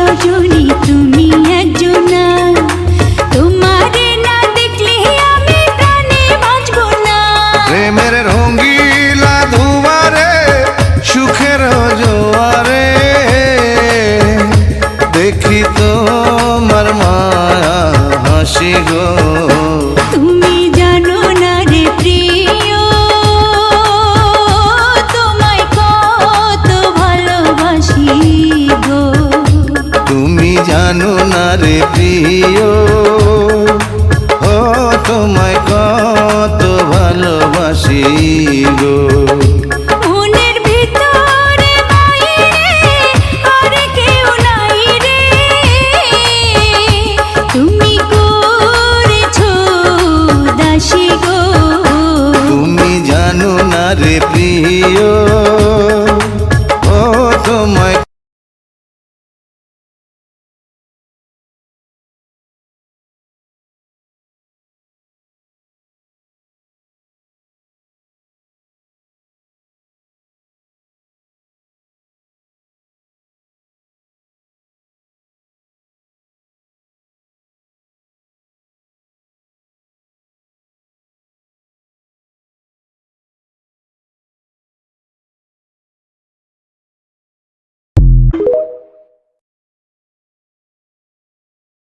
রজনী তুমি একজনা, তোমারে না দেখলে আমি প্রাণে বাঁচব না। প্রেমের রঙ্গিলা দুয়ারে সুখের জোয়ারে দেখি তোমার মায়া হাসি গো। তুমি জানো না রে প্রিয়, তোমায় কত ভালোবাসি গো। তুমি জানো না রে প্রিয়,